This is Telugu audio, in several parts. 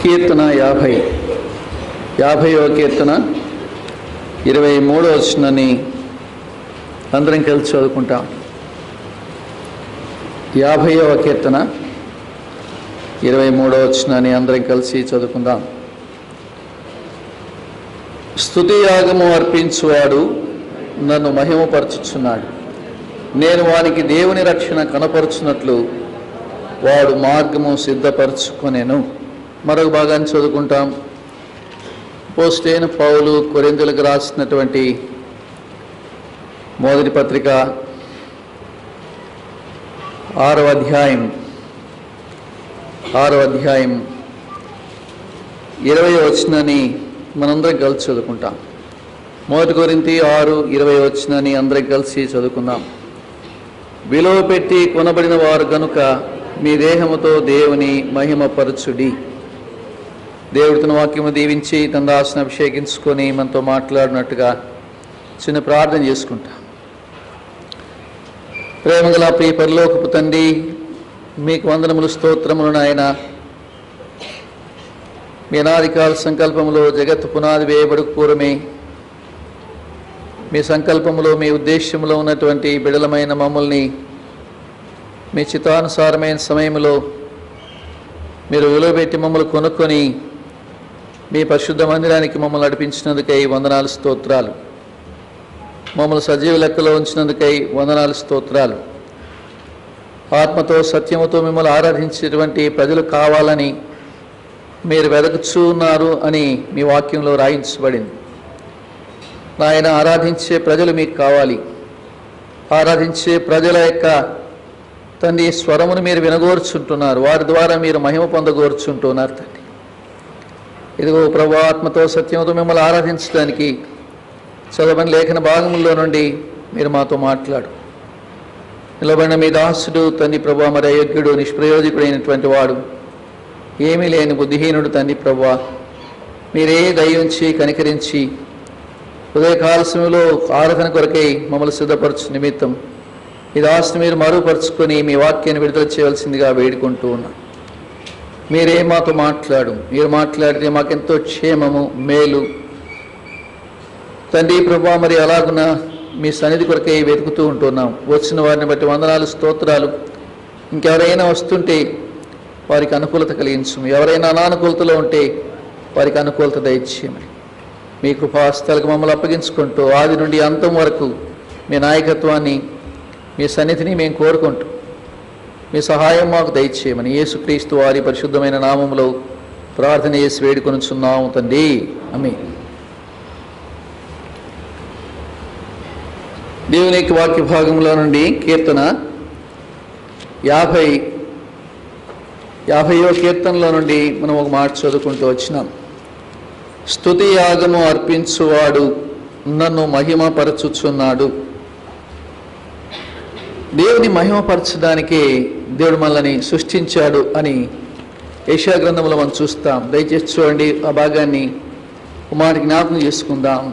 కీర్తన 50వ కీర్తన 23వ వచనాన్ని అందరం కలిసి చదువుకుంటాం. 50వ కీర్తన 23వ వచనాన్ని అందరం కలిసి చదువుకుందాం. స్తుతి యాగము అర్పించువాడు నన్ను మహిమపరచుచున్నాడు. నేను వానికి దేవుని రక్షణ కనపరుచున్నట్లు వాడు మార్గము సిద్ధపరచుకొనెను. మరొక భాగాన్ని చదువుకుంటాం. అపోస్తలుడైన పౌలు కొరింథీయులకు రాసినటువంటి మొదటి పత్రిక 6వ అధ్యాయం 20వ వచనాన్ని మనందరం కలిసి చదువుకుంటాం. 1 కొరింథీ 6:20 వచనాన్ని అందరం కలిసి చదువుకుందాం. విలువ పెట్టి కొనబడిన వారు గనుక మీ దేహముతో దేవుని మహిమపరచుడి. దేవుడు తన వాక్యము దీవించి తన దాసుని అభిషేకించుకొని మనతో మాట్లాడినట్టుగా చిన్న ప్రార్థన చేసుకుంటాం. ప్రేమగల ప్రియ పరలోకపు తండ్రి, మీకు వందనములు, స్తోత్రములు నాయన. మీ అనాదికాల సంకల్పములో జగత్తు పునాది వేయబడక పూర్వమే మీ సంకల్పములో, మీ ఉద్దేశంలో ఉన్నటువంటి బిడలమైన మమ్మల్ని మీ చిత్తానుసారమైన సమయంలో మీరు విలువబెట్టి మమ్మల్ని కొనుక్కొని మీ పరిశుద్ధ మందిరానికి మమ్మల్ని నడిపించినందుకై వందనాలు, స్తోత్రాలు. మమ్మల్ని సజీవ లెక్కలో ఉంచినందుకై వందనాలు, స్తోత్రాలు. ఆత్మతో సత్యముతో మిమ్మల్ని ఆరాధించేటువంటి ప్రజలు కావాలని మీరు వెదకుచున్నారు అని మీ వాక్యంలో రాయించబడింది. నాయన, ఆరాధించే ప్రజలు మీకు కావాలి. ఆరాధించే ప్రజల యొక్క తండ్రి స్వరమును మీరు వినగోర్చుంటున్నారు. వారి ద్వారా మీరు మహిమ పొందగోర్చుంటున్నారు తండ్రి. ఇదిగో ప్రభు, ఆత్మతో సత్యంతో మిమ్మల్ని ఆరాధించడానికి చదవని లేఖన భాగముల్లో నుండి మీరు మాతో మాట్లాడు. నిలబడిన మీ దాసుడు తండ్రి ప్రభు, మరి అయోగ్యుడు, నిష్ప్రయోజకుడైనటువంటి వాడు, ఏమీ లేని బుద్ధిహీనుడు తండ్రి ప్రభు, మీరే దయించి కనికరించి ఉదయకాల సమయంలో ఆరాధన కొరకై మమ్మల్ని సిద్ధపరచు నిమిత్తం ఈ దాసుని మీరు మరుపరుచుకొని మీ వాక్యాన్ని విడుదల చేయవలసిందిగా వేడుకుంటూ ఉన్నాం. మీరే మాతో మాట్లాడు. మీరు మాట్లాడితే మాకెంతో క్షేమము, మేలు తండ్రి ప్రభా. మరి అలాగున మీ సన్నిధి కొరకై వెతుకుతూ ఉంటున్నాం. వచ్చిన వారిని బట్టి వందనాలు, స్తోత్రాలు. ఇంకెవరైనా వస్తుంటే వారికి అనుకూలత కలిగించము. ఎవరైనా అనానుకూలతలో ఉంటే వారికి అనుకూలత దయచేయమని మీ కృపాస్థలకు మమ్మల్ని అప్పగించుకుంటూ ఆది నుండి అంతం వరకు మీ నాయకత్వాన్ని, మీ సన్నిధిని మేము కోరుకుంటూ మీ సహాయం మాకు దయచేయమని యేసుక్రీస్తు వారి పరిశుద్ధమైన నామములో ప్రార్థన చేసి వేడుకొనుచున్నాము తండ్రి, ఆమేన్. దేవుని యొక్క వాక్య భాగంలో నుండి కీర్తన 50వ కీర్తనలో నుండి మనం ఒక మాట చదువుకుంటూ వచ్చినాం. స్తుతి యాగము అర్పించువాడు నన్ను మహిమపరచుచున్నాడు. దేవుని మహిమపరచడానికే దేవుడు మనల్ని సృష్టించాడు అని యెషయా గ్రంథంలో మనం చూస్తాం. దయచేసి చూడండి, ఆ భాగాన్ని ఒక మాట జ్ఞాపకం చేసుకుందాం.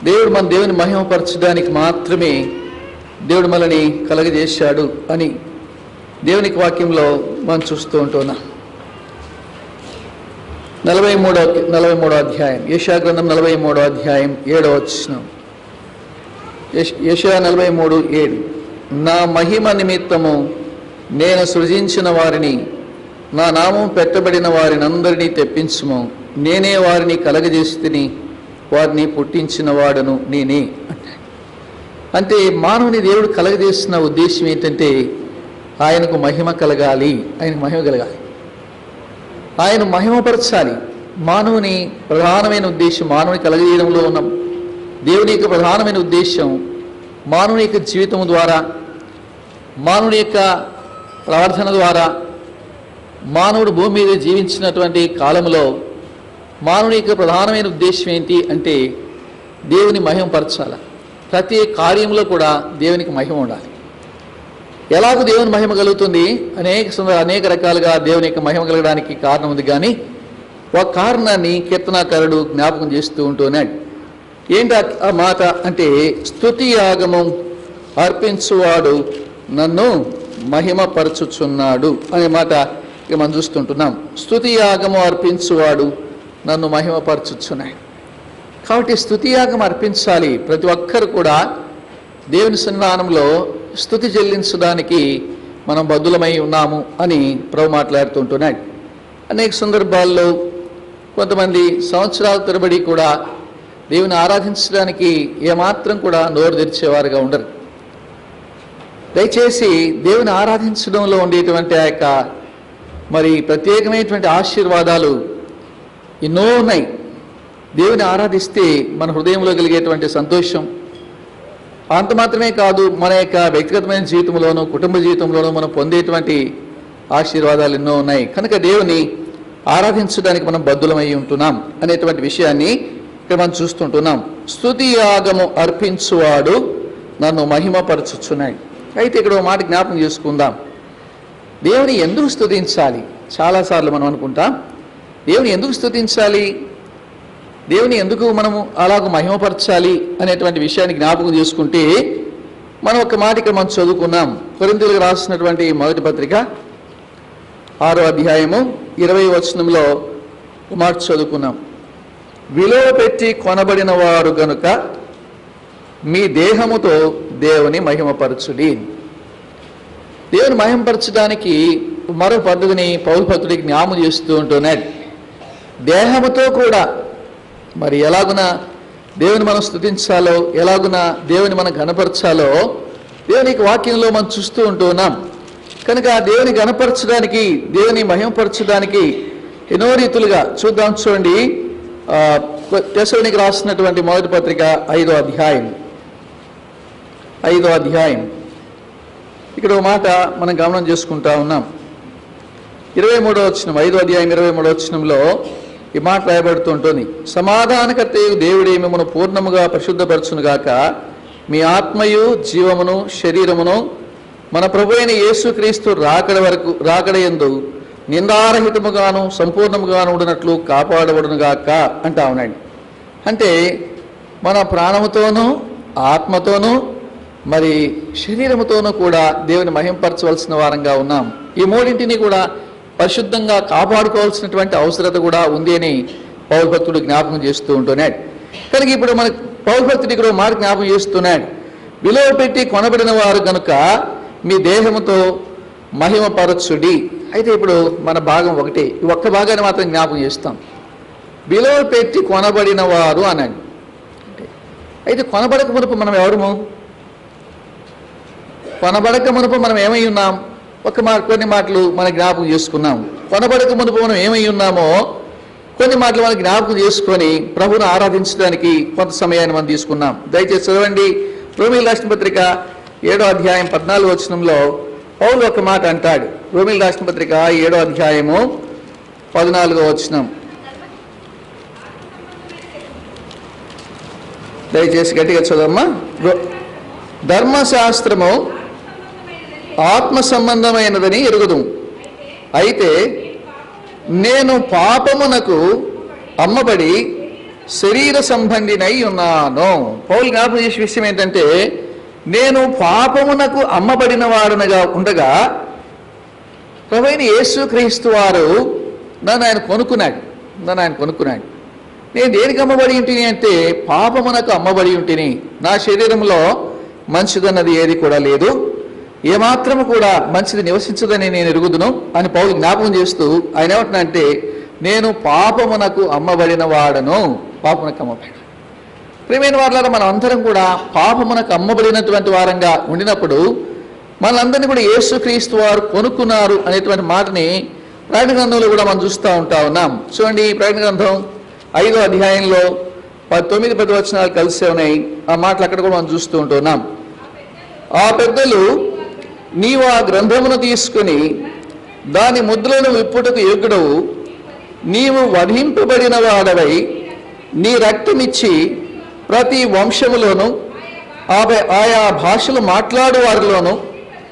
దేవుని మహిమపరచడానికి మాత్రమే దేవుడు మనల్ని కలగజేశాడు అని దేవునికి వాక్యంలో మనం చూస్తూ ఉంటున్నాం. 43వ అధ్యాయం యెషయా గ్రంథం 43వ అధ్యాయం 7వ వచనం. యెషయా 43:7. నా మహిమ నిమిత్తము నేను సృజించిన వారిని, నా నామం పెట్టబడిన వారిని అందరినీ తెప్పించుము. నేనే వారిని కలగజేస్తుని, వారిని పుట్టించిన వాడను నేనే అంటాడు. అంటే మానవుని దేవుడు కలగజేసిన ఉద్దేశం ఏంటంటే ఆయనకు మహిమ కలగాలి, ఆయనకు మహిమ కలగాలి, ఆయన మహిమపరచాలి. మానవుని ప్రధానమైన ఉద్దేశం, మానవుని కలగజేయడంలో ఉన్న దేవుని యొక్క ప్రధానమైన ఉద్దేశం మానవుని యొక్క జీవితం ద్వారా, మానవుని యొక్క ప్రార్థన ద్వారా, మానవుడు భూమి మీద జీవించినటువంటి కాలంలో మానవుని యొక్క ప్రధానమైన ఉద్దేశం ఏంటి అంటే దేవుని మహిమపరచాలి. ప్రతి కార్యంలో కూడా దేవునికి మహిమ ఉండాలి. ఎలాగో దేవుని మహిమ కలుగుతుంది? అనేక రకాలుగా దేవుని యొక్క మహిమ కలగడానికి కారణం ఉంది. కానీ ఒక కారణాన్ని కీర్తనాకారుడు జ్ఞాపకం చేస్తూ ఉంటున్నాడు. ఏంటి ఆ మాట అంటే, స్తుతి యాగము అర్పించువాడు నన్ను మహిమపరచుచున్నాడు అనే మాట ఇక మనం చూస్తుంటున్నాం. స్తుతి యాగము అర్పించువాడు నన్ను మహిమపరచుచున్నాడు. కాబట్టి స్తుతి యాగం అర్పించాలి. ప్రతి ఒక్కరు కూడా దేవుని సన్నిధానంలో స్తుతి చెల్లించడానికి మనం బద్ధులమై ఉన్నాము అని ప్రభు మాట్లాడుతుంటున్నాడు. అనేక సందర్భాల్లో కొంతమంది సంవత్సరాల తరబడి కూడా దేవుని ఆరాధించడానికి ఏమాత్రం కూడా నోరు తెరిచేవారుగా ఉండరు. దయచేసి దేవుని ఆరాధించడంలో ఉండేటువంటి ఆ యొక్క మరి ప్రత్యేకమైనటువంటి ఆశీర్వాదాలు ఎన్నో ఉన్నాయి. దేవుని ఆరాధిస్తే మన హృదయంలో కలిగేటువంటి సంతోషం అంత మాత్రమే కాదు, మన యొక్క వ్యక్తిగతమైన జీవితంలోనూ కుటుంబ జీవితంలోనూ మనం పొందేటువంటి ఆశీర్వాదాలు ఎన్నో ఉన్నాయి. కనుక దేవుని ఆరాధించడానికి మనం బద్ధులమై ఉంటున్నాం అనేటువంటి విషయాన్ని ఇక్కడ మనం చూస్తుంటున్నాం. స్తుతి యాగము అర్పించువాడు నన్ను మహిమపరచుచున్నాడు. అయితే ఇక్కడ ఒక మాట జ్ఞాపకం చేసుకుందాం. దేవుని ఎందుకు స్తుతించాలి? చాలాసార్లు మనం అనుకుంటాం, దేవుని ఎందుకు స్తుతించాలి, దేవుని ఎందుకు మనము అలాగ మహిమపరచాలి అనేటువంటి విషయాన్ని జ్ఞాపకం చేసుకుంటే మనం ఒక మాట ఇక్కడ మనం చదువుకున్నాం. కొరింథీయులకు రాసినటువంటి మొదటి పత్రిక 6వ అధ్యాయము 20వ వచనంలో ఒక మాట చదువుకున్నాం. విలువ పెట్టి కొనబడిన వారు గనుక మీ దేహముతో దేవుని మహిమపరచుడి. దేవుని మహిమపరచడానికి మరో పద్ధతిని పౌలు భక్తుడికి జ్ఞాపకం చేస్తూ ఉంటున్నాడు. దేహముతో కూడా మరి ఎలాగున దేవుని మనం స్తుతించాలో, ఎలాగున దేవుని మనం ఘనపరచాలో దేవునికి వాక్యంలో మనం చూస్తూ ఉంటూ ఉన్నాం. కనుక దేవుని ఘనపరచడానికి, దేవుని మహిమపరచడానికి ఎన్నో రీతులుగా చూద్దాం. చూడండి, తెస్సలోనికీయులకు రాసినటువంటి మొదటి పత్రిక 5వ అధ్యాయం ఇక్కడ ఒక మాట మనం గమనం చేసుకుంటా ఉన్నాం. 23వ వచనం, 5వ అధ్యాయం 23వ వచనంలో ఈ మాట రాయబడుతూ ఉంటుంది. సమాధానకర్తయు దేవుడే మిమ్మల్ని పూర్ణముగా పరిశుద్ధపరచునుగాక, మీ ఆత్మయు జీవమును శరీరమును మన ప్రభు అయిన యేసుక్రీస్తు రాకడయందు నిందారహితముగాను సంపూర్ణముగాను ఉండినట్లు కాపాడబడునుగాక అంటా ఉన్నాడు. అంటే మన ప్రాణముతోనూ ఆత్మతోనూ మరి శరీరముతోనూ కూడా దేవుని మహింపరచవలసిన వారంగా ఉన్నాం. ఈ మూడింటిని కూడా పరిశుద్ధంగా కాపాడుకోవాల్సినటువంటి అవసరత కూడా ఉంది అని పౌలు భక్తుడు జ్ఞాపకం చేస్తూ ఉంటున్నాడు. కనుక ఇప్పుడు మన పౌలు భక్తుడు ఇక్కడ మాట జ్ఞాపకం చేస్తున్నాడు. విలువ పెట్టి కొనబడిన వారు కనుక మీ దేహముతో మహిమపరచుడి. అయితే ఇప్పుడు మన భాగం ఒకటే, ఈ ఒక్క భాగాన్ని మాత్రం జ్ఞాపకం చేస్తాం. విలువ పెట్టి కొనబడిన వారు అనండి. అయితే కొనబడక మునుపు మనం ఎవరము? కొనబడక మునుపు మనం ఏమై ఉన్నాం? కొన్ని మాటలు మనం జ్ఞాపకం చేసుకున్నాం. కొనబడక మునుపు మనం ఏమై ఉన్నామో కొన్ని మాటలు మనం జ్ఞాపకం చేసుకొని ప్రభువును ఆరాధించడానికి కొంత సమయాన్ని మనం తీసుకున్నాం. దయచేసి చదవండి. రోమీయులకు రాసిన పత్రిక 7వ అధ్యాయం 14వ వచనంలో పౌలు ఒక మాట అంటాడు. రోమీయులకు రాసిన పత్రిక 7వ అధ్యాయము 14వ వచనం. దయచేసి గట్టిగా చదవమ్మా. ధర్మశాస్త్రము ఆత్మ సంబంధమైనదని ఎరుగుదు, అయితే నేను పాపమునకు అమ్మబడి శరీర సంబంధినై ఉన్నాను. పౌలు జ్ఞాపకం చేసే విషయం ఏంటంటే, నేను పాపమునకు అమ్మబడిన వాడునగా ఉండగా ప్రభువైన యేసుక్రీస్తు వారు నన్ను ఆయన కొనుక్కున్నాడు. నేను దేనికి అమ్మబడి ఉంటిని అంటే పాపమునకు అమ్మబడి ఉంటిని. నా శరీరంలో మంచిదన్నది ఏది కూడా లేదు, ఏమాత్రము కూడా మంచిది నివసించదని నేను ఎరుగుదును అని పౌలు జ్ఞాపకం చేస్తూ ఆయన ఏమంటున్నాడంటే, నేను పాపమునకు అమ్మబడిన వాడను. పాపమునకు అమ్మబడి ప్రియమైన వారులారా, మనం అందరం కూడా పాపమునకు అమ్మబడినటువంటి వారంగా ఉండినప్పుడు మనందరినీ కూడా యేసుక్రీస్తు వారు కొనుక్కున్నారు అనేటువంటి మాటని ప్రకటన గ్రంథంలో కూడా మనం చూస్తూ ఉన్నాం. చూడండి, ప్రకటన గ్రంథం 5వ అధ్యాయంలో 9-10 వచనాలు కలిసి ఉన్నాయి. ఆ మాటలు అక్కడ కూడా మనం చూస్తూ ఉంటున్నాం. ఆ పెద్దలు, నీవు ఆ గ్రంథమును తీసుకుని దాని ముద్రను విప్పుటకు యోగ్యుడవు, నీవు వధింపబడిన వాడవై నీ రక్తమిచ్చి ప్రతి వంశములోను ఆయా భాషలు మాట్లాడు వారిలోను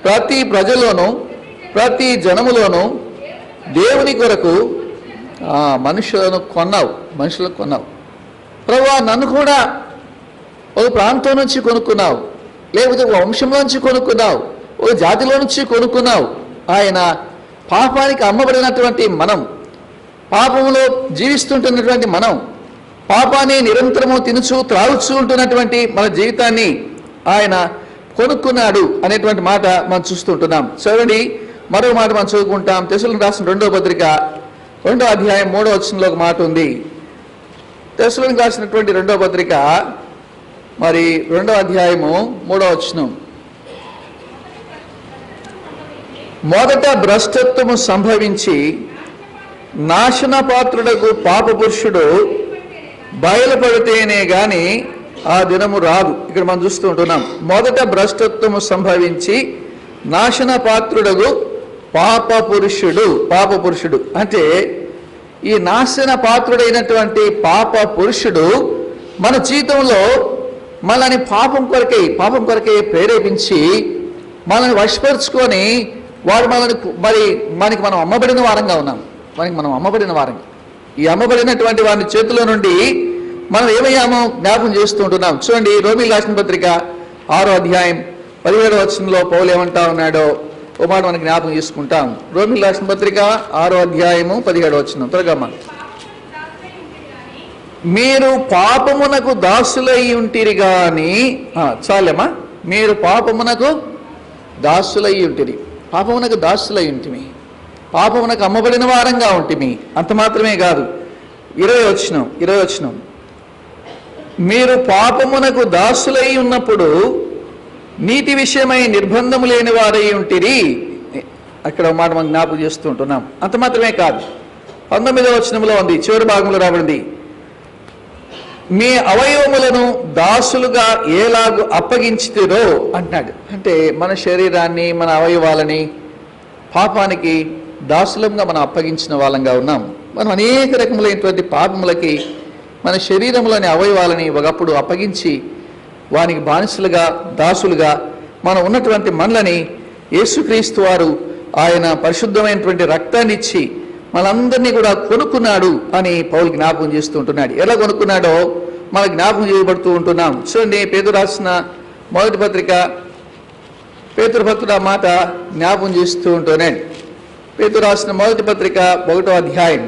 ప్రతి ప్రజలోను ప్రతి జనములోను దేవుని కొరకు మనుషులను కొన్నావు. ప్రభువా, నన్ను కూడా ఒక ప్రాంతం నుంచి కొనుక్కున్నావు, లేకపోతే ఒక వంశంలో నుంచి కొనుక్కున్నావు, ఒక జాతిలో నుంచి కొనుక్కున్నావు. ఆయన పాపానికి అమ్మబడినటువంటి మనం, పాపములో జీవిస్తుంటున్నటువంటి మనం, పాపాన్ని నిరంతరము తినుచు త్రాగుచూ ఉంటున్నటువంటి మన జీవితాన్ని ఆయన కొనుక్కున్నాడు అనేటువంటి మాట మనం చూస్తుంటున్నాం. చూడండి, మరో మాట మనం చదువుకుంటాం. తెస్సలోనికీయులకు రాసిన 2వ పత్రిక 2వ అధ్యాయం 3వ వచనంలో ఒక మాట ఉంది. తెస్సలోనికీయులకు రాసినటువంటి 2వ పత్రిక మరి 2వ అధ్యాయము 3వ వచనం. మొదట భ్రష్టత్వము సంభవించి నాశనపాత్రుడకు పాపపురుషుడు బయలుపడితేనే గాని ఆ దినము రాదు. ఇక్కడ మనం చూస్తూ ఉంటున్నాం. మొదట భ్రష్టత్వము సంభవించి నాశనపాత్రుడకు పాపపురుషుడు అంటే ఈ నాశన పాత్రుడైనటువంటి పాప పురుషుడు మన జీవితంలో మనల్ని పాపం కొరకే ప్రేరేపించి మనల్ని వశపరుచుకొని వాడు మనకి మనం అమ్మబడిన వారంగా ఉన్నాం. ఈ అమ్మబడినటువంటి వారి చేతిలో నుండి మనం ఏమయ్యామో జ్ఞాపకం చేస్తూ ఉంటున్నాం. చూడండి, రోమీయులకు రాసిన పత్రిక 6వ అధ్యాయం 17వ వచనంలో పౌలు ఏమంటా ఉన్నాడో ఓ మాట మనకి జ్ఞాపకం చేసుకుంటాం. రోమీయులకు రాసిన పత్రిక 6వ అధ్యాయము 17వ వచనం. త్వరగా మీరు పాపమునకు దాసులై ఉంటిరి గాని, చాలేమ్మా, మీరు పాపమునకు దాసులై ఉంటిరి, పాపమునకు అమ్మబడిన వారంగా ఉంటిమి. అంత మాత్రమే కాదు, 20 వచనం, మీరు పాపమునకు దాసులై ఉన్నప్పుడు నీతి విషయమై నిర్బంధము లేని వారై ఉంటిరి. అక్కడ మాట మనం జ్ఞాపకం చేస్తూ ఉంటున్నాం. అంత మాత్రమే కాదు, 19వ వచనంలో ఉంది, చివరి భాగంలో రాబడింది, మీ అవయవములను దాసులుగా ఎలాగూ అప్పగించుతిరో అంటున్నాడు. అంటే మన శరీరాన్ని, మన అవయవాలని పాపానికి దాసులంగా మనం అప్పగించిన వాళ్ళంగా ఉన్నాం. మనం అనేక రకములైనటువంటి పాపములకి మన శరీరంలోని అవయవాలని ఒకప్పుడు అప్పగించి వానికి బానిసలుగా, దాసులుగా మనం ఉన్నటువంటి మనలని యేసుక్రీస్తు వారు ఆయన పరిశుద్ధమైనటువంటి రక్తాన్ని ఇచ్చి మనందరినీ కూడా కొనుక్కున్నాడు అని పౌలు జ్ఞాపకం చేస్తూ ఉంటున్నాడు. ఎలా కొనుక్కున్నాడో మన జ్ఞాపకం చేయబడుతూ ఉంటున్నాం. చూడండి, పేతురు రాసిన మొదటి పత్రిక, పేతురు భక్తుడు ఆ మాట జ్ఞాపకం చేస్తూ ఉంటున్నాడు. పేతురు రాసిన మొదటి పత్రిక 1వ అధ్యాయం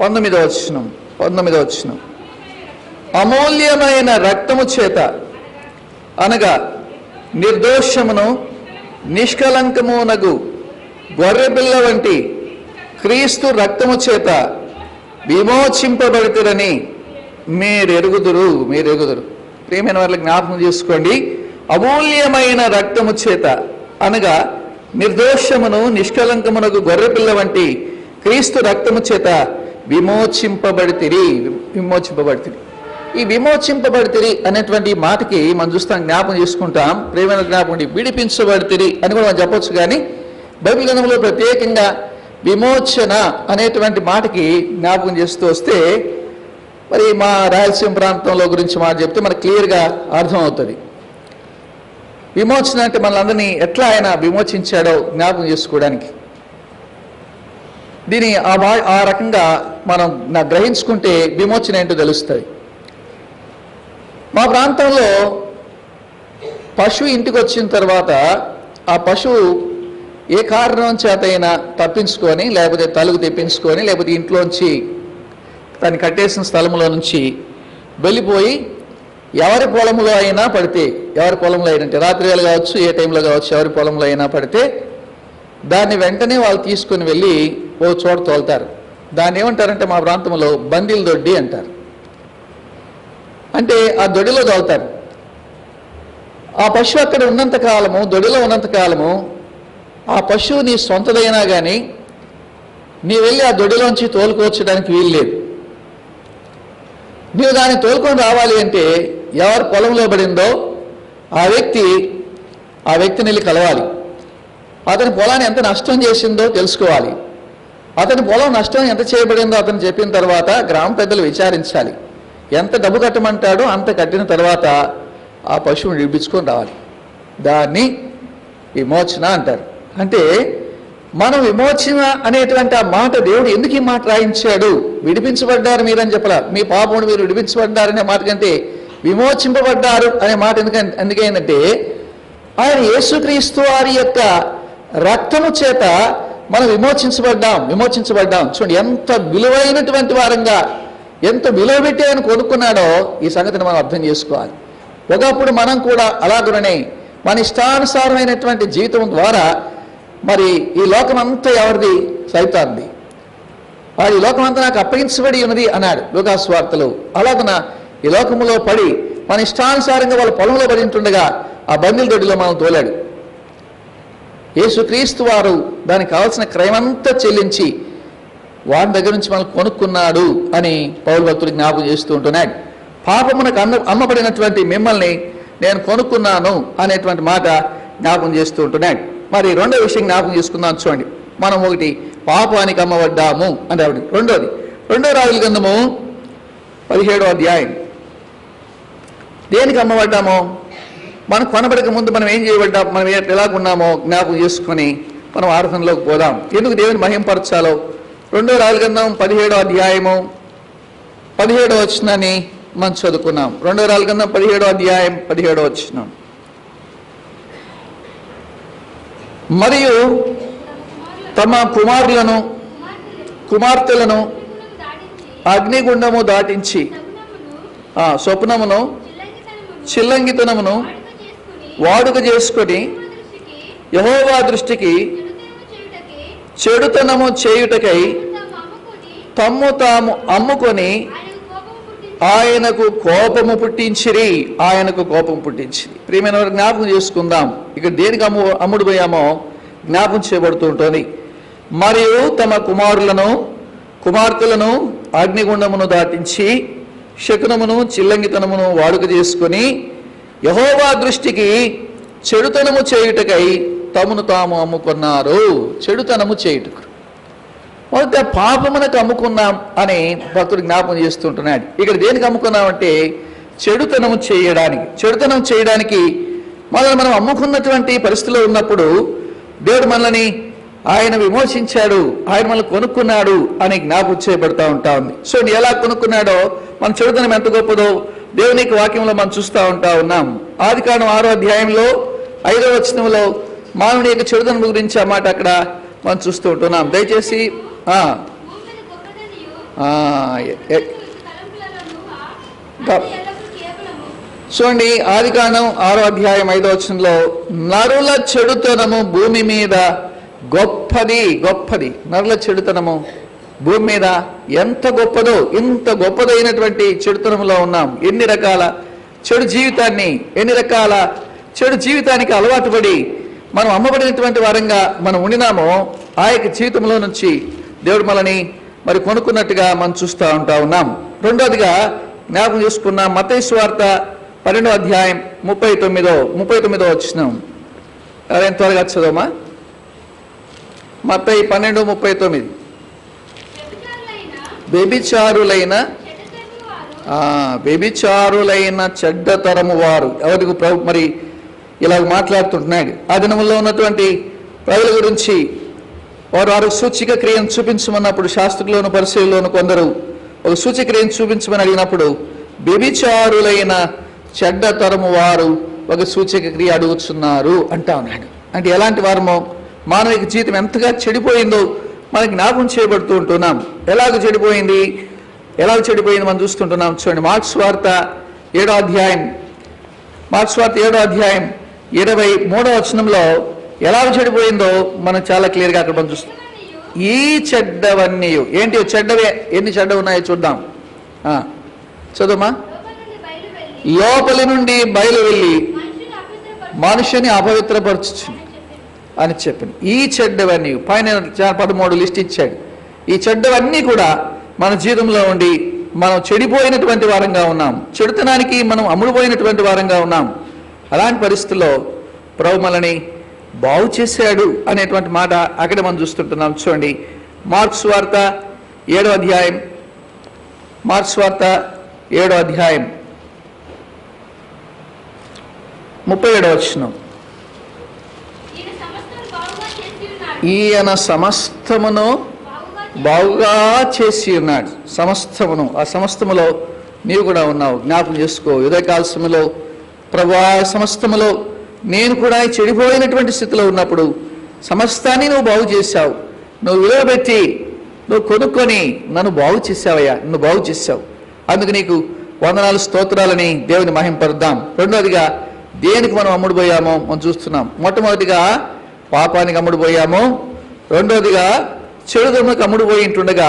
19వ వచనం, అమూల్యమైన రక్తము చేత అనగా నిర్దోషమును నిష్కలంకమునగు గొర్రెపిల్ల వంటి క్రీస్తు రక్తము చేత విమోచింపబడుతురని మీరెరుగుదురు. ప్రియమైన వాళ్ళకి జ్ఞాపకం చేసుకోండి, అమూల్యమైన రక్తము చేత అనగా నిర్దోషమును నిష్కలంకమునకు గొర్రెపిల్ల వంటి క్రీస్తు రక్తము చేత విమోచింపబడితిరి. ఈ విమోచింపబడితిరి అనేటువంటి మాటకి మనం చూస్తాం, జ్ఞాపకం చేసుకుంటాం. ప్రేమైన జ్ఞాపకం, విడిపించబడితిరి అని కూడా మనం చెప్పొచ్చు. కానీ బైబిల్ గ్రంథంలో ప్రత్యేకంగా విమోచన అనేటువంటి మాటకి జ్ఞాపకం చేస్తూ వస్తే మరి మా రాయలసీమ ప్రాంతంలో గురించి మాట చెప్తే మనకు క్లియర్గా అర్థమవుతుంది. విమోచన అంటే మనల్ని ఎట్లా ఆయన విమోచించాడో జ్ఞాపకం చేసుకోవడానికి దీని ఆ రకంగా మనం గ్రహించుకుంటే విమోచన ఏంటో తెలుస్తుంది. మా ప్రాంతంలో పశువు ఇంటికి వచ్చిన తర్వాత ఆ పశువు ఏ కారణం చేతైనా తప్పించుకొని, లేకపోతే తలుగు తెప్పించుకొని, లేకపోతే ఇంట్లోంచి దాన్ని కట్టేసిన స్థలంలో నుంచి వెళ్ళిపోయి ఎవరి పొలంలో అయినా పడితే, రాత్రి వేళ కావచ్చు, ఏ టైంలో కావచ్చు, ఎవరి పొలంలో అయినా పడితే దాన్ని వెంటనే వాళ్ళు తీసుకొని వెళ్ళి ఓ చోట తోలుతారు. దాన్ని ఏమంటారంటే మా ప్రాంతంలో బందీల దొడ్డి అంటారు. అంటే ఆ దొడ్డిలో తోలుతారు. ఆ పశువు అక్కడ ఉన్నంతకాలము, దొడ్డిలో ఉన్నంతకాలము ఆ పశువు నీ సొంతదైనా కానీ నీ వెళ్ళి ఆ దొడ్డిలోంచి తోలుకొచ్చడానికి వీలు లేదు. నీవు దాన్ని తోలుకొని రావాలి అంటే ఎవరు పొలంలో పడిందో ఆ వ్యక్తిని వెళ్ళి కలవాలి. అతని పొలాన్ని ఎంత నష్టం చేసిందో తెలుసుకోవాలి. అతని పొలం నష్టం ఎంత చేయబడిందో అతను చెప్పిన తర్వాత గ్రామ పెద్దలు విచారించాలి. ఎంత డబ్బు కట్టమంటాడో అంత కట్టిన తర్వాత ఆ పశువుని విడిపించుకొని రావాలి. దాన్ని విమోచన అంటారు. అంటే మనం విమోచన అనేటువంటి ఆ మాట దేవుడు ఎందుకు ఈ మాట రాయించాడు? విడిపించబడ్డారు మీరని చెప్పలా, మీ పాపమును మీరు విడిపించబడ్డారనే మాట కంటే విమోచింపబడ్డారు అనే మాట ఎందుకైందంటే ఆయన యేసుక్రీస్తు వారి యొక్క రక్తము చేత మనం విమోచించబడ్డాం. చూడండి ఎంత విలువైనటువంటి వారంగా, ఎంత విలువ పెట్టి ఆయన కొనుక్కున్నాడో ఈ సంగతిని మనం అర్థం చేసుకోవాలి. ఒకప్పుడు మనం కూడా అలాగనే మన ఇష్టానుసారమైనటువంటి జీవితం ద్వారా మరి ఈ లోకం అంతా ఎవరిది? సైతాన్ది. వాడు ఈ లోకం అంతా నాకు అప్పగించబడి ఉన్నది అన్నాడు లూకాసు వార్తలో. అలాగన ఈ లోకములో పడి మన ఇష్టానుసారంగా వాళ్ళ పొలంలో పడి ఉంటుండగా ఆ బండిల దొడ్డిలో మనం తోలాడు. యేసుక్రీస్తు వారు దానికి కావాల్సిన క్రయమంతా చెల్లించి వారి దగ్గర నుంచి మనం కొనుక్కున్నాడు అని పౌలు భక్తుడు జ్ఞాపకం చేస్తూ ఉంటున్నాడు. పాపమునకు అమ్మబడినటువంటి మిమ్మల్ని నేను కొనుక్కున్నాను అనేటువంటి మాట జ్ఞాపకం చేస్తూ ఉంటున్నాడు. మరి రెండో విషయం జ్ఞాపకం చేసుకుందాం. చూడండి, మనం ఒకటి పాపానికి అమ్మబడ్డాము అని రావడం. రెండో రాజుల గ్రంథము 17వ అధ్యాయం. దేనికి అమ్మబడ్డామో, మనం కొనబడక ముందు మనం ఏం చేయబడ్డాం, మనం ఎలాగున్నామో జ్ఞాపకం చేసుకొని మనం ఆరాధనలోకి పోదాం. ఎందుకు దేవుని మహింపరచాలో 2వ రాజుల గ్రంథం 17వ అధ్యాయము 17వ వచనాన్ని మనం చదువుకున్నాం. 2వ రాజుల గ్రంథం 17వ అధ్యాయం 17వ వచనం. మరియు తమ కుమార్తెలను అగ్నిగుండము దాటించి స్వప్నమును చిల్లంగితనమును వాడుక చేసుకొని యెహోవా దృష్టికి చెడుతనము చేయుటకై తమ్ము తాము అమ్ముకొని ఆయనకు కోపము పుట్టించిరి. ప్రియమైన వారు జ్ఞాపకం చేసుకుందాం. ఇక్కడ దేనికి అమ్ముడు పోయామో జ్ఞాపకం చేయబడుతూ ఉంటుంది. మరియు తమ కుమార్తెలను అగ్నిగుండమును దాటించి శకునమును చిల్లంగితనమును వాడుక చేసుకొని యెహోవా దృష్టికి చెడుతనము చేయుటకై తమను తాము అమ్ముకున్నారు. చెడుతనము చేయుటకు మొదట పాపమునకు అమ్ముకున్నాం అని భక్తుడు జ్ఞాపకం చేస్తుంటున్నాడు. ఇక్కడ దేనికి అమ్ముకున్నామంటే చెడుతనం చేయడానికి మనం అమ్ముకున్నటువంటి పరిస్థితిలో ఉన్నప్పుడు దేవుడు మనల్ని ఆయన విమోచించాడు, ఆయన మనల్ని కొనుక్కున్నాడు అని జ్ఞాపకం చేయబడతా ఉంటా ఉంది. సో ఎలా కొనుక్కున్నాడో మన చెడుతనం ఎంత గొప్పదో దేవునికి వాక్యంలో మనం చూస్తూ ఉన్నాం. ఆదికాండం 6వ అధ్యాయంలో 5వ వచనంలో మానవుని యొక్క చెడుతనం గురించి ఆ మాట అక్కడ మనం చూస్తూ ఉంటున్నాం. దయచేసి చూడండి, ఆదికాండం 6వ అధ్యాయం 5వ వచనంలో నరుల చెడుతనము భూమి మీద గొప్పది. నరుల చెడుతనము భూమి మీద ఎంత గొప్పదో, ఇంత గొప్పదైనటువంటి చెడుతనంలో ఉన్నాం. ఎన్ని రకాల చెడు జీవితానికి అలవాటు పడి మనం అమ్మబడినటువంటి వారంగా మనం ఉండినామో ఆ యొక్క జీవితంలో నుంచి దేవుడు మనల్ని మరి కొనుక్కున్నట్టుగా మనం చూస్తూ ఉన్నాం. రెండోదిగా జ్ఞాపకం చేసుకున్నాం మత్తయి సువార్త 12వ అధ్యాయం 39వ వచనం. ఎవరైనా త్వరగా చదవమా? మత్తయి 12:39. వ్యభిచారులైన చెడ్డతరము వారు ఎవరికి ప్రభు మరి ఇలాగ మాట్లాడుతుంటున్నాడు. ఆ దినములో ఉన్నటువంటి ప్రజల గురించి వారు సూచిక క్రియను చూపించమన్నప్పుడు శాస్త్రుల్లోను పరిశీలలోను కొందరు ఒక సూచిక క్రియను చూపించమని అడిగినప్పుడు వ్యభిచారులైన చెడ్డతరము వారు ఒక సూచిక క్రియ అడుగుతున్నారు అంటా ఉన్నాడు. అంటే ఎలాంటి వారమో, మానవిక జీవితం ఎంతగా చెడిపోయిందో మనకి జ్ఞాపకం చేయబడుతూ ఉంటున్నాం. ఎలాగ చెడిపోయింది మనం చూస్తుంటున్నాం. చూడండి, మార్క్స్ వార్త 7వ అధ్యాయం 23వ వచనంలో ఎలా చెడిపోయిందో మనం చాలా క్లియర్గా అక్కడ మనం చూస్తాం. ఈ చెడ్డవన్నీ ఏంటి? చెడ్డవే ఎన్ని చెడ్డవి ఉన్నాయో చూద్దాం. చదువుమా. లోపలి నుండి బయలు వెళ్ళి మనుషుని అపవిత్రపరచు అని చెప్పింది. ఈ చెడ్డవన్నీ పైన 13 లిస్ట్ ఇచ్చాడు. ఈ చెడ్డవన్నీ కూడా మన జీవితంలో ఉండి మనం చెడిపోయినటువంటి వారంగా ఉన్నాం. చెడుతనానికి మనం అమ్ముడుపోయినటువంటి వారంగా ఉన్నాం. అలాంటి పరిస్థితుల్లో ప్రభు మనల్ని బాగు చేశాడు అనేటువంటి మాట అక్కడ మనం చూస్తుంటున్నాం. చూడండి, మార్క్స్ వార్త 7వ అధ్యాయం 37వ వచనం. ఈయన సమస్తమును బాగుగా చేసి ఉన్నాడు. ఆ సమస్తములో నీవు కూడా ఉన్నావు. జ్ఞాపకం చేసుకో. ఉదయకాల సమయంలో ప్రభువా, సమస్తములో నేను కూడా చెడిపోయినటువంటి స్థితిలో ఉన్నప్పుడు సమస్తాన్ని నువ్వు బాగు చేశావు. నువ్వు విలువ పెట్టి నువ్వు కొనుక్కొని నన్ను బాగు చేసావయ్యా, నన్ను బాగు చేసావు, అందుకు నీకు వందనాలు స్తోత్రాలని దేవుని మహింపరుద్దాం. రెండోదిగా దేనికి మనం అమ్ముడుపోయామో మనం చూస్తున్నాం. మొట్టమొదటిగా పాపానికి అమ్ముడుపోయాము. రెండోదిగా చెడుదములకు అమ్ముడుపోయి ఉంటుండగా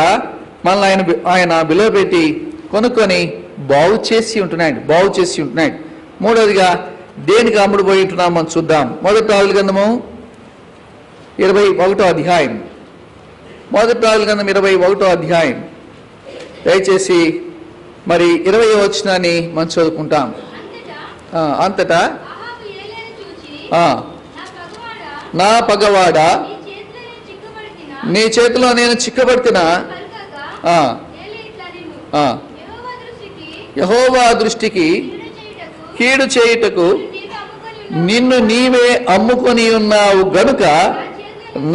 మనల్ని ఆయన విలువ పెట్టి కొనుక్కొని బాగు చేసి ఉంటున్నాడు. మూడోదిగా దేనికి అమ్ముడుపోయి ఉంటున్నాం మనం చూద్దాం. మొదటి రాజుల గ్రంథము 21వ అధ్యాయం. మొదటి రాజుల గ్రంథం 21వ అధ్యాయం. దయచేసి మరి 20వ వచనాన్ని మనం చదువుకుంటాం. అంతటా నా పగవాడా, నీ చేతిలో నేను చిక్కబడుతున్నా, యెహోవా దృష్టికి కీడు చేయుటకు నిన్ను నీవే అమ్ముకొని ఉన్నావు గనుక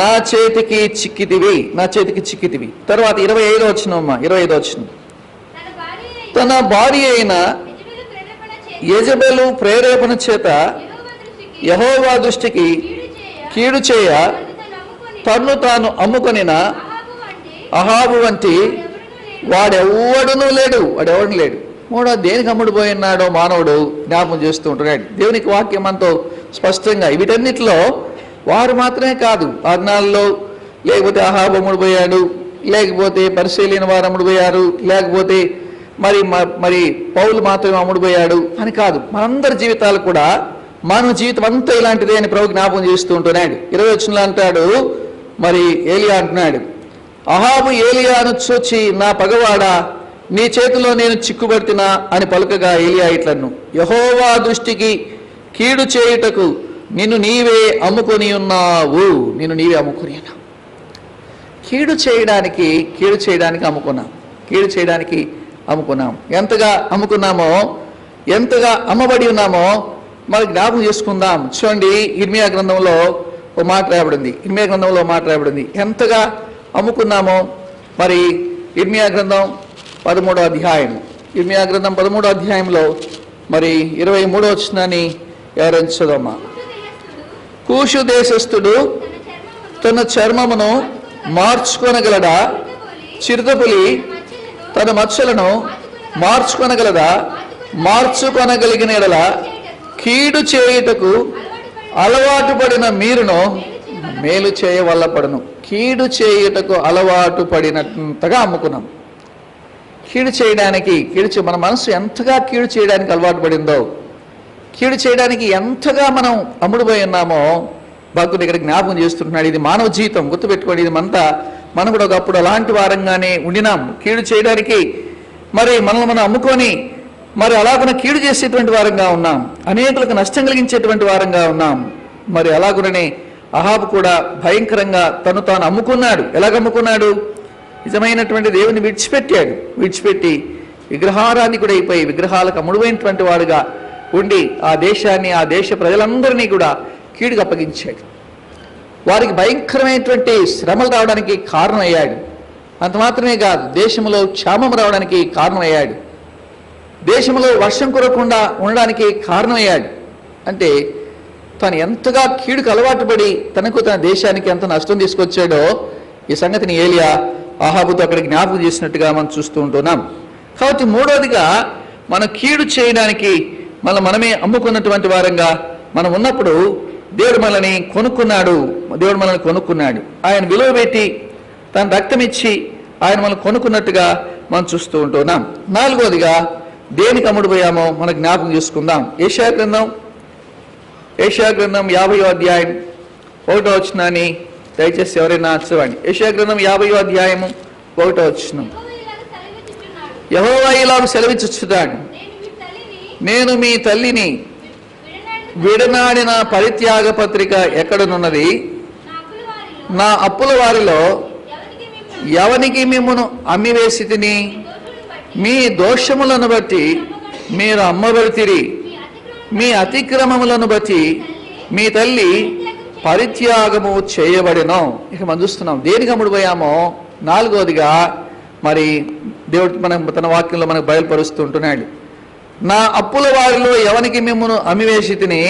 నా చేతికి చిక్కితివి. తర్వాత 25వ వచనం. తన భార్య అయిన యెజెబెలు ప్రేరేపణ చేత యెహోవా దృష్టికి కీడు చేయ తన్ను తాను అమ్ముకొనిన అహాబు వంటి వాడెవడనూ లేడు. మూడో దేనికి అమ్ముడుపోయి ఉన్నాడో మానవుడు జ్ఞాపకం చేస్తూ ఉంటున్నాడు. దేవునికి వాక్యం అంతో స్పష్టంగా వీటన్నిటిలో వారు మాత్రమే కాదు, ఆజ్ఞాల్లో లేకపోతే అహాబు అమ్ముడుపోయాడు, లేకపోతే పరిశీలన వారు అమ్ముడుపోయారు, లేకపోతే మరి పౌలు మాత్రమే అమ్ముడుపోయాడు అని కాదు. మనందరి జీవితాలు కూడా మానవ జీవితం అంతా ఇలాంటిదే అని ప్రభు జ్ఞాపకం చేస్తూ ఉంటున్నాడు. 20వ వచనంలో అంటాడు, మరి ఏలియా అంటున్నాడు, అహాబు ఏలియాను చూచి నా పగవాడా, నీ చేతిలో నేను చిక్కుబడుతున్నా అని పలుకగా ఏలియా ఇట్లను, యెహోవా దృష్టికి కీడు చేయుటకు నిన్ను నీవే అమ్ముకొని ఉన్నావు. కీడు చేయడానికి అమ్ముకున్నాం. ఎంతగా అమ్ముకున్నామో, ఎంతగా అమ్మబడి ఉన్నామో మరి జ్ఞాపకం చేసుకుందాం. చూడండి, ఇర్మియా గ్రంథంలో ఓ మాట రాయబడింది. ఎంతగా అమ్ముకున్నామో మరి ఇర్మియా గ్రంథం 13వ అధ్యాయంలో మరి 23వ వచనాన్ని ఎవరైనా చదవమ్మా. కూషు దేశస్థుడు తన చర్మమును మార్చుకొనగలడా, చిరుతపులి తన మచ్చలను మార్చుకొనగలిగిన ఎడల కీడు చేయుటకు అలవాటు పడిన మీరును మేలు చేయవల్లపడను. కీడు చేయుటకు అలవాటు పడినంతగా అమ్ముకున్నాం. మన మనసు ఎంతగా కీడు చేయడానికి అలవాటు పడిందో, కీడు చేయడానికి ఎంతగా మనం అమ్ముడుపోయి ఉన్నామో భక్తుడు ఇక్కడ జ్ఞాపకం చేస్తున్నాడు. ఇది మానవ జీవితం, గుర్తుపెట్టుకోండి. ఇది మనం కూడా ఒకప్పుడు అలాంటి వారంగానే ఉండినాం. కీడు చేయడానికి మరి మనల్ని మనం అమ్ముకొని మరి అలాగున కీడు చేసేటువంటి వారంగా ఉన్నాం, అనేకులకు నష్టం కలిగించేటువంటి వారంగా ఉన్నాం. మరి అలాగుననే అహాబు కూడా భయంకరంగా తను తాను అమ్ముకున్నాడు. ఎలాగమ్ముకున్నాడు? నిజమైనటువంటి దేవుని విడిచిపెట్టి విగ్రహారాన్ని కూడా అయిపోయి విగ్రహాలకు అమ్ముడుపోయినటువంటి వాడుగా ఉండి ఆ దేశాన్ని, ఆ దేశ ప్రజలందరినీ కూడా కీడుకు అప్పగించాడు. వారికి భయంకరమైనటువంటి శ్రమలు రావడానికి కారణమయ్యాడు. అంత మాత్రమే కాదు, దేశంలో క్షామం రావడానికి కారణమయ్యాడు. దేశంలో వర్షం కురవకుండా ఉండడానికి కారణమయ్యాడు. అంటే తను ఎంతగా కీడుకు అలవాటు పడి తన దేశానికి ఎంత నష్టం తీసుకొచ్చాడో ఈ సంగతిని ఏలియా అహాబుతో అక్కడ జ్ఞాపకం చేసినట్టుగా మనం చూస్తూ ఉంటున్నాం. కాబట్టి మూడోదిగా మనం కీడు చేయడానికి మనమే అమ్ముకున్నటువంటి వారంగా మనం ఉన్నప్పుడు దేవుడు మనల్ని కొనుక్కున్నాడు. ఆయన విలువ పెట్టి తన రక్తం ఇచ్చి ఆయన మనల్ని కొనుక్కున్నట్టుగా మనం చూస్తూ ఉంటున్నాం. నాలుగోదిగా దేనికి అమ్ముడుపోయామో మనం జ్ఞాపకం చేసుకుందాం. యెషయా గ్రంథం 50వ అధ్యాయం 1వ వచనాన్ని దయచేసి ఎవరైనా చదవండి. యెషయా గ్రంథం 50వ అధ్యాయము 1వ వచనం. యెహోవా ఇలాగ సెలవిచ్చుచున్నాడు, నేను మీ తల్లిని విడనాడిన పరిత్యాగ పత్రిక ఎక్కడనున్నది? నా అప్పుల వారిలో ఎవనికి మిమ్మును అమ్మివేసి తిని మీ దోషములను బట్టి మీరు అమ్మబడితిరి, మీ అతిక్రమములను బట్టి మీ తల్లి పరిత్యాగము చేయబడెను. ఇక మనం చూస్తున్నాం దేనికి అమ్ముడుపోయామో. నాలుగోదిగా మరి దేవుడు తన వాక్యంలో మనకు బయలుపరుస్తూ ఉంటున్నాడు. నా అప్పుల వారిలో ఎవనికి మిమ్మును అమ్మివేసి తిని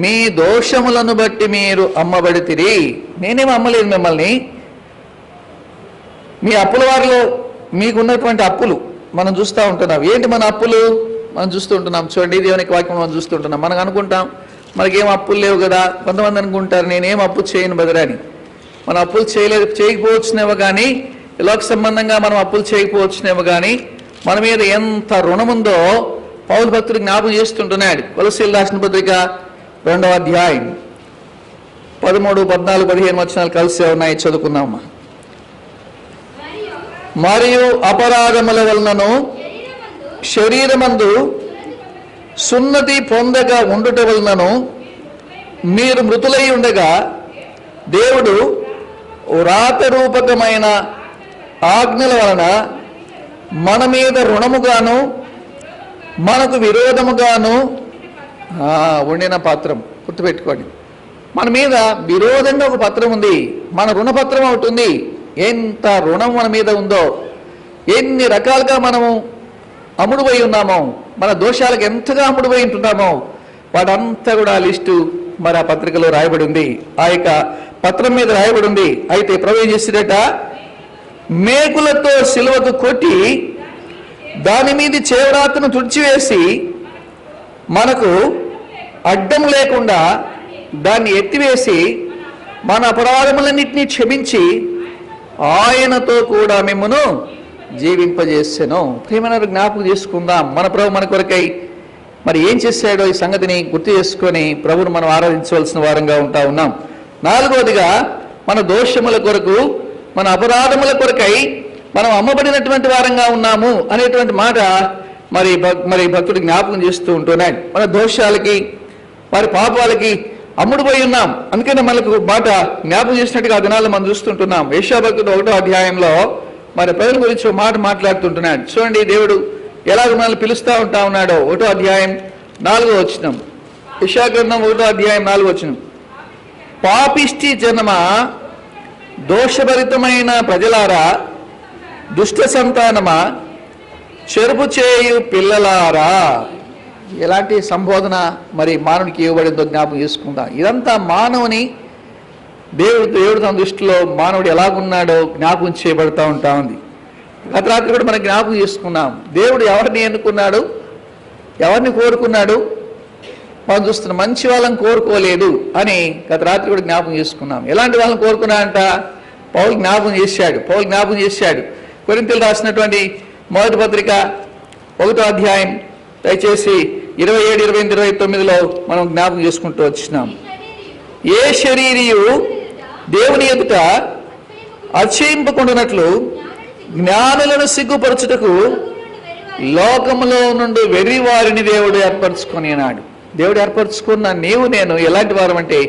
మీ దోషములను బట్టి మీరు అమ్మబడితిరి. నేనేమో అమ్మలేదు మిమ్మల్ని, మీ అప్పుల వారిలో మీకున్నటువంటి అప్పులు మనం చూస్తూ ఉంటున్నాం. ఏంటి మన అప్పులు మనం చూస్తూ ఉంటున్నాం. చూడండి, దేవునికి వాక్యం మనం చూస్తుంటున్నాం. మనం అనుకుంటాం మనకేం అప్పులు లేవు కదా. కొంతమంది అనుకుంటారు నేనేం అప్పు చేయను బెదరని. మన అప్పులు చేయకపోవచ్చునేమో కానీ, లోక సంబంధంగా మనం అప్పులు చేయకపోవచ్చునేమో కానీ, మన మీద ఎంత రుణం ఉందో పౌలు భక్తుడు జ్ఞాపకం చేస్తుంటున్నాడు. కొలస్సీయులకు రాసిన పత్రిక 2వ అధ్యాయం 13, 14, 15 వచనాలు కలిసే ఉన్నాయి, చదువుకుందామా. మరియు అపరాధముల వలనను శరీరమందు సున్నతి పొందక ఉండుట వలనను మీరు మృతులై ఉండగా దేవుడు వ్రాతరూపకమైన ఆజ్ఞల వలన మన మీద రుణముగాను మనకు విరోధముగాను ఉండిన పత్రం. గుర్తుపెట్టుకోండి, మన మీద విరోధంగా ఒక పత్రం ఉంది. మన రుణపత్రం ఒకటి ఉంది. ఎంత రుణం మన మీద ఉందో, ఎన్ని రకాలుగా మనము అమ్ముడుపోయి ఉన్నామో, మన దోషాలకు ఎంతగా అమ్ముడుపోయి ఉంటున్నామో వాటంతా కూడా లిస్టు మరి ఆ పత్రికలో రాయబడి ఉంది, ఆ యొక్క పత్రం మీద రాయబడి ఉంది. అయితే ప్రభు ఏం చేసినట, మేకులతో సిలువకు కొట్టి దాని మీద చేవరాతను తుడిచివేసి మనకు అడ్డం లేకుండా దాన్ని ఎత్తివేసి మన అపరాధములన్నింటినీ క్షమించి ఆయనతో కూడా మిమ్మను జీవింపజేసాను. ప్రేమను జ్ఞాపకం చేసుకుందాం. మన ప్రభు మన కొరకై మరి ఏం చేశాడో ఈ సంగతిని గుర్తు చేసుకొని ప్రభువును మనం ఆరాధించవలసిన వారంగా ఉంటా ఉన్నాం. 4వదిగా మన దోషముల కొరకు, మన అపరాధముల కొరకై మనం అమ్మబడినటువంటి వారంగా ఉన్నాము అనేటువంటి మాట మరి భక్తుడు జ్ఞాపకం చేస్తూ ఉంటున్నాడు. మన దోషాలకి వారి పాపాలకి అమ్ముడుపోయి ఉన్నాం. అందుకనే మనకు మాట జ్ఞాపకం చేసినట్టుగా ఆ దినాల్లో మనం చూస్తుంటున్నాం. యెషయా భక్తుడు 1వ అధ్యాయంలో మరి ప్రజల గురించి ఒక మాట మాట్లాడుతుంటున్నాడు. చూడండి, దేవుడు ఎలాగ మనల్ని పిలుస్తూ ఉంటా ఉన్నాడో. 1వ అధ్యాయం 4వ వచనం, యెషయా గ్రంథం 1వ అధ్యాయం 4వ వచనం. పాపిష్టి జనమా, దోషభరితమైన ప్రజలారా, దుష్ట సంతానమా, చెరుపు చేయు పిల్లలారా. ఎలాంటి సంబోధన మరి మానవునికి ఇవ్వబడిందో జ్ఞాపకం చేసుకుందాం. ఇదంతా మానవుని దేవుడు తన దృష్టిలో మానవుడు ఎలాగున్నాడో జ్ఞాపకం చేయబడతా ఉంటా ఉంది. గత రాత్రి కూడా మనం జ్ఞాపకం చేసుకున్నాం. దేవుడు ఎవరిని ఎన్నుకున్నాడు, ఎవరిని కోరుకున్నాడు మనం చూస్తున్నాం. మంచి వాళ్ళని కోరుకోలేదు అని గత రాత్రి కూడా జ్ఞాపకం చేసుకున్నాం. ఎలాంటి వాళ్ళని కోరుకున్నాడంట, పౌలు జ్ఞాపకం చేశాడు. కొరింథీయులకు రాసినటువంటి మొదటి పత్రిక 1వ అధ్యాయం దయచేసి 27, 28, 29లో మనం జ్ఞాపకం చేసుకుంటూ వచ్చినాం. ఏ శరీరియు దేవుని ఎదుట అతిశయింపకుండునట్లు జ్ఞానులను సిగ్గుపరచుటకు లోకములో నుండి వెర్రి వారిని దేవుడు ఏర్పరచుకున్నాడు. దేవుడు ఏర్పరచుకున్న నీవు నేను ఎలాంటి వారం అంటే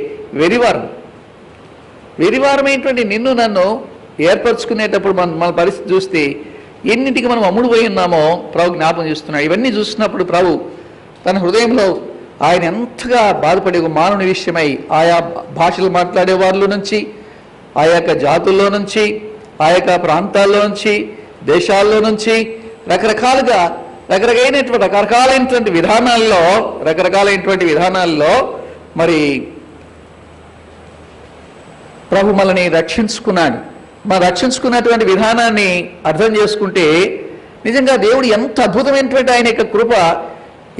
వెరివారమైనటువంటి నిన్ను నన్ను ఏర్పరచుకునేటప్పుడు మన పరిస్థితి చూస్తే ఎన్నింటికి మనం అమ్ముడుపోయి ఉన్నామో ప్రభు జ్ఞాపకం చేస్తున్నాడు. ఇవన్నీ చూస్తున్నప్పుడు ప్రభు తన హృదయంలో ఆయన ఎంతగా బాధపడే ఒక మానవుని విషయమై ఆయా భాషలు మాట్లాడే వారిలో నుంచి, ఆ యొక్క జాతుల్లో నుంచి, ఆ యొక్క ప్రాంతాల్లో నుంచి, దేశాల్లో నుంచి రకరకాలైనటువంటి విధానాల్లో మరి ప్రభు మనల్ని రక్షించుకున్నాడు. మనం రక్షించుకున్నటువంటి విధానాన్ని అర్థం చేసుకుంటే నిజంగా దేవుడు ఎంత అద్భుతమైనటువంటి ఆయన యొక్క కృప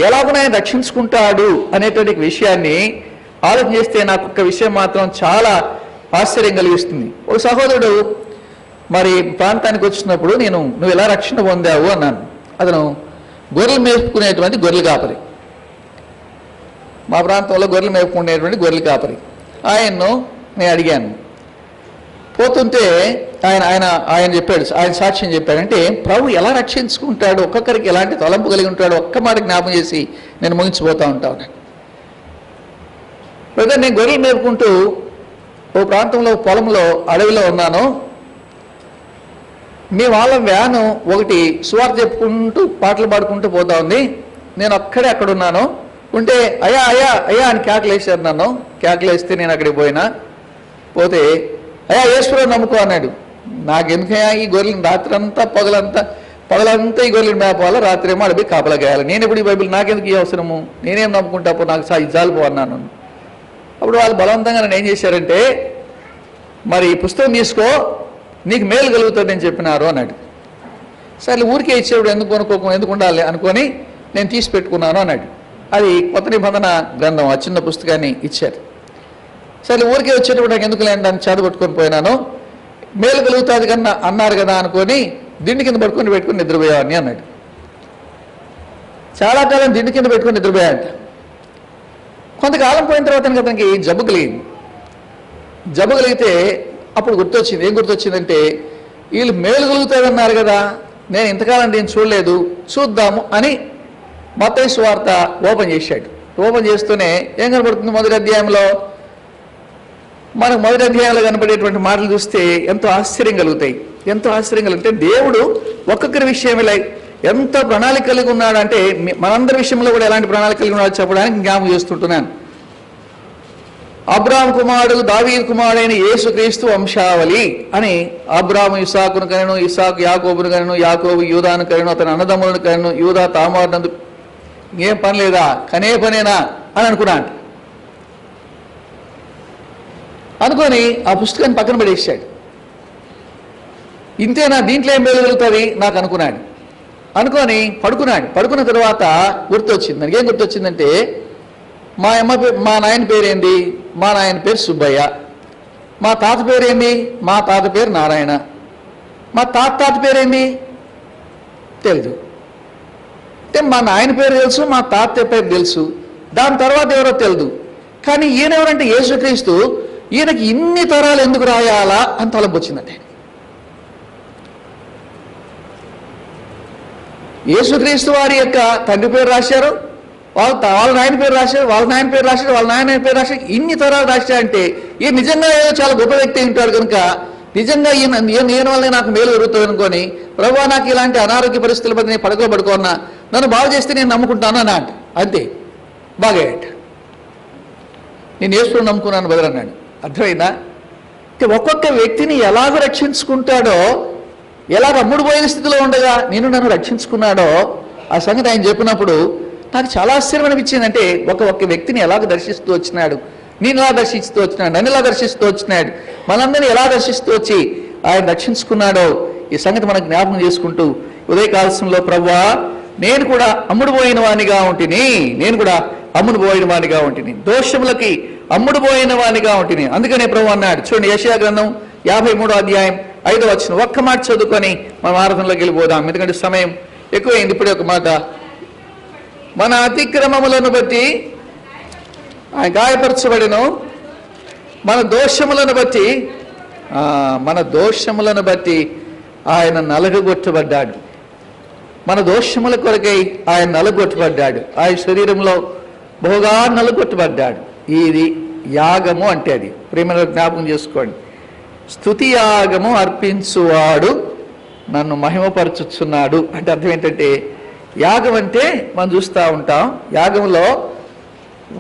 ఎలాగో ఆయన రక్షించుకుంటాడు అనేటువంటి విషయాన్ని ఆలోచన చేస్తే నాకు ఒక విషయం మాత్రం చాలా ఆశ్చర్యం కలిగిస్తుంది. ఒక సహోదరుడు మరి ప్రాంతానికి వచ్చినప్పుడు నువ్వు ఎలా రక్షణ పొందావు అన్నాను. అతను గొర్రెలు మేపుకునేటువంటి గొర్రెల కాపరి, మా ప్రాంతంలో గొర్రెలు మేపుకునేటువంటి గొర్రెల కాపరి. ఆయన్ను నేను అడిగాను. పోతుంటే ఆయన చెప్పాడు, ఆయన సాక్ష్యం చెప్పాడంటే ప్రభు ఎలా రక్షించుకుంటాడు, ఒక్కొక్కరికి ఎలాంటి తలంపు కలిగి ఉంటాడు, ఒక్క మాట జ్ఞాపకం చేసి నేను ముగించిపోతూ ఉంటాను. బ్రదర్, నేను గొర్రెలు మేపుకుంటూ ఓ ప్రాంతంలో పొలంలో అడవిలో ఉన్నాను. మీ వాళ్ళ వ్యాను ఒకటి సువార్త చెప్పుకుంటూ పాటలు పాడుకుంటూ పోతా ఉంది. నేను అక్కడ ఉన్నాను. ఉంటే అయ్యా అయ్యా అయ్యా అని కేకలేసారు. నన్ను కేకలేస్తే నేను అక్కడికి పోతే అయ్యా యేసుప్రభువుని నమ్ముకో అన్నాడు. నాకెందుకయ్యా ఈ గొర్రెలను రాత్రంతా పగలంతా ఈ గొర్రెలను మేపాలి, రాత్రి ఏమో అడిపి కాపలా గాయాలి. నేను ఎప్పుడు ఈ బైబిల్ నాకెందుకు ఈ అవసరము, నేనేం నమ్ముకుంటా నాకు జాలిపో అన్నాను. అప్పుడు వాళ్ళు బలవంతంగా నన్ను ఏం చేశారంటే మరి పుస్తకం తీసుకో, నీకు మేలు కలుగుతుందని చెప్పినారు అన్నాడు. సరే ఊరికే ఇచ్చేవాడు ఎందుకు ఉండాలి అనుకొని నేను తీసి పెట్టుకున్నాను అన్నాడు. అది కొత్త నిబంధన గ్రంథం, ఆ చిన్న పుస్తకాన్ని ఇచ్చారు. సరే ఊరికే వచ్చేటప్పుడు నాకు ఎందుకు లేని దాన్ని చదవట్టుకొని పోయినాను, మేలు కలుగుతుంది కన్నా అన్నారు కదా అనుకొని దిండి కింద పెట్టుకుని నిద్రపోయావని అన్నాడు. చాలా కాలం దిండి కింద పెట్టుకుని నిద్రపోయాడంట. కొంతకాలం పోయిన తర్వాత అతనికి జబ్బు కలిగితే అప్పుడు గుర్తొచ్చింది. ఏం గుర్తొచ్చిందంటే, వీళ్ళు మేలు కలుగుతారన్నారు కదా, నేను ఇంతకాలం దీన్ని చూడలేదు, చూద్దాము అని మత్తయి సువార్త ఓపెన్ చేశాడు. ఓపెన్ చేస్తూనే ఏం కనబడుతుంది? మొదటి అధ్యాయంలో మనకు మొదటి అధ్యాయంలో కనబడేటువంటి మాటలు చూస్తే ఎంతో ఆశ్చర్యం కలుగుతాయి. ఎంతో ఆశ్చర్యం కలిగితే దేవుడు ఒక్కొక్కరి విషయమే ఎంత ప్రణాళిక కలిగి ఉన్నాడంటే, మనందరి విషయంలో కూడా ఎలాంటి ప్రణాళిక కలిగి ఉన్నాడో చెప్పడానికి జ్ఞాపకం చేస్తుంటున్నాను. అబ్రాహాము కుమారుడు దావీదు కుమారుడైన యేసుక్రీస్తు వంశావళి అని అబ్రాహాము ఇస్సాకును కనెను, ఇస్సాకు యాకోబును కనెను, యాకోబు యూదాను కనెను, అతని అన్నదమ్ములను కనెను, యూదా తామారునందు ఏం పని లేదా, కనే పనేనా అని అనుకున్నాడు. అనుకొని ఆ పుస్తకాన్ని పక్కన పడేసాడు. ఇంతేనా, దీంట్లో ఏం వెలుగుతుంది నాకు అనుకొని పడుకున్న తర్వాత గుర్తొచ్చింది. దానికి ఏం గుర్తొచ్చిందంటే, మా నాయన పేరేంది? మా నాయన పేరు సుబ్బయ్య. మా తాత పేరేంది? మా తాత పేరు నారాయణ. మా తాత పేరేంది తెలీదు. అంటే మా నాయన పేరు తెలుసు, మా తాత పేరు తెలుసు, దాని తర్వాత ఎవరో తెలియదు. కానీ ఈయన ఎవరంటే యేసుక్రీస్తు. ఈయనకి ఇన్ని తరాలు ఎందుకు రాయాలా అని తలంపు వచ్చిందంటే, యేసుక్రీస్తు వారి యొక్క తండ్రి పేరు రాశారు, వాళ్ళ నాయన పేరు రాశారు, వాళ్ళ నాయన పేరు రాశారు, ఇన్ని తరాలు రాశారంటే ఈయన నిజంగా ఏదో చాలా గొప్ప వ్యక్తి ఉంటాడు కనుక నిజంగా ఈయన వల్లే నాకు మేలు జరుగుతుంది అనుకొని, ప్రభువా నాకు ఇలాంటి అనారోగ్య పరిస్థితుల పడి నేను పడకలో పడుకోన్నా, నన్ను బాగు చేస్తే నేను నమ్ముకుంటాను అని అంట. అంతే, బాగయ్యాట. నేను యేసుని నమ్ముకున్నాను బదులు అన్నాడు. అర్థమైందా? ఒక్కొక్క వ్యక్తిని ఎలాగ రక్షించుకుంటాడో, ఎలాగ అమ్ముడుపోయిన స్థితిలో ఉండగా నన్ను రక్షించుకున్నాడో ఆ సంగతి ఆయన చెప్పినప్పుడు నాకు చాలా ఆశ్చర్యం అనిపించింది. అంటే ఒక్క వ్యక్తిని ఎలాగ దర్శిస్తూ వచ్చినాడు, నేను ఎలా దర్శిస్తూ వచ్చినాడు, నన్ను ఎలా దర్శిస్తూ వచ్చినాడు, మనందరినీ ఎలా దర్శిస్తూ వచ్చి ఆయన రక్షించుకున్నాడో ఈ సంగతి మనకు జ్ఞాపకం చేసుకుంటూ ఉదయకాలశంలో ప్రభువా నేను కూడా అమ్ముడుపోయిన వానిగా ఉంటిని, దోషములకి అమ్ముడుపోయిన వానిగా ఉంటిని. అందుకనే ప్రభు అన్నాడు. చూడండి, యెషయా గ్రంథం 53వ అధ్యాయం 5వ వచనం. ఒక్క మాట చదువుకొని మన ఆరాధనలోకి వెళ్ళిపోదాం, ఎందుకంటే సమయం ఎక్కువైంది. ఇప్పుడే ఒక మాట. మన అతిక్రమములను బట్టి ఆయన గాయపరచబడెను, మన దోషములను బట్టి ఆయన నలగొట్టబడ్డాడు. మన దోషముల కొరకై ఆయన నలగొట్టబడ్డాడు. ఆయన శరీరంలో బహుగా నలగొట్టబడ్డాడు. ఇది యాగము అంటే అది ప్రేమలో జ్ఞాపకం చేసుకోండి. స్తుతి యాగము అర్పించువాడు నన్ను మహిమపరచుచున్నాడు అంటే అర్థం ఏంటంటే, యాగం అంటే మనం చూస్తూ ఉంటాం, యాగంలో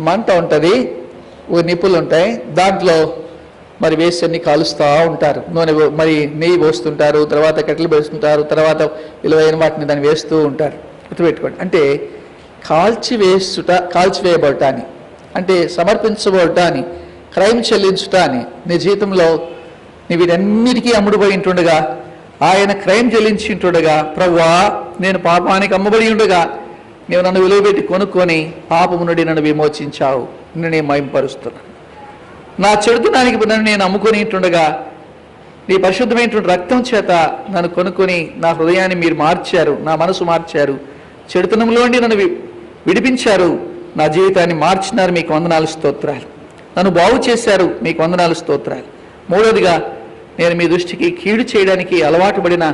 మంట ఉంటుంది, నిప్పులు ఉంటాయి, దాంట్లో మరి వేసి అన్ని కాలుస్తూ ఉంటారు, నూనె మరి నెయ్యి పోస్తుంటారు, తర్వాత కట్టెలు వేస్తుంటారు, తర్వాత విలువైన వాటిని దాన్ని వేస్తూ ఉంటారు. గుర్తుపెట్టుకోండి. అంటే కాల్చివేయబడటాన్ని, అంటే సమర్పించబడటాన్ని, క్రయం చెల్లించుటాన్ని, నీ జీవితంలో నీ వీటన్నిటికీ అమ్ముడుపోయి ఉంటుండగా ఆయన క్రయం చెల్లించుంటుండగా, ప్రభువా నేను పాపానికి అమ్మబడి ఉండగా నీవు నన్ను విలువబెట్టి కొనుక్కొని పాపము నుండి నన్ను విమోచించావు, నిన్ను నేను మహింపరుస్తున్నాను. నా చెడుతనానికి నన్ను నేను అమ్ముకొని ఉంటుండగా నీ పరిశుద్ధమైనటువంటి రక్తం చేత నన్ను కొనుక్కొని నా హృదయాన్ని మీరు మార్చారు, నా మనసు మార్చారు, చెడుతనంలోండి నన్ను విడిపించారు, నా జీవితాన్ని మార్చినారు, మీకు వందనాలు స్తోత్రాలు. నన్ను బాగు చేశారు, మీకు వందనాలు స్తోత్రాలు. మూడవదిగా, నేను మీ దృష్టికి కీడు చేయడానికి అలవాటు పడిన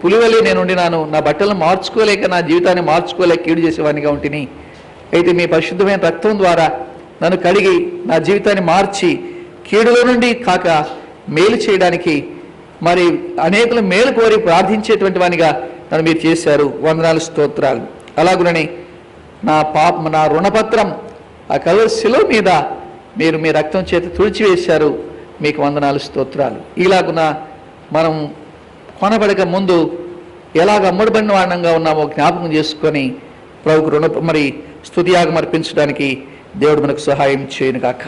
పులివలే నేను ఉండినాను, నా బట్టలను మార్చుకోలేక, నా జీవితాన్ని మార్చుకోలేక కీడు చేసేవాడినిగా ఉంటిని. అయితే మీ పరిశుద్ధమైన రక్తం ద్వారా నన్ను కడిగి నా జీవితాన్ని మార్చి కీడులో నుండి కాక మేలు చేయడానికి, మరి అనేకులు మేలు కోరి ప్రార్థించేటువంటి వానిగా నన్ను మీరు చేశారు, వందనాలు స్తోత్రాలు. అలాగునని నా రుణపత్రం ఆ కల్వరి శిలువ మీద మీరు మీ రక్తం చేత తుడిచివేశారు, మీకు వందనాలు స్తోత్రాలు. ఇలాగున మనం కొనబడక ముందు ఎలాగ అమ్ముడుబడిన వాడంగా ఉన్నామో జ్ఞాపకం చేసుకొని ప్రభుకు స్తుతియాగం అర్పించడానికి దేవుడు మనకు సహాయం చేయను గాక.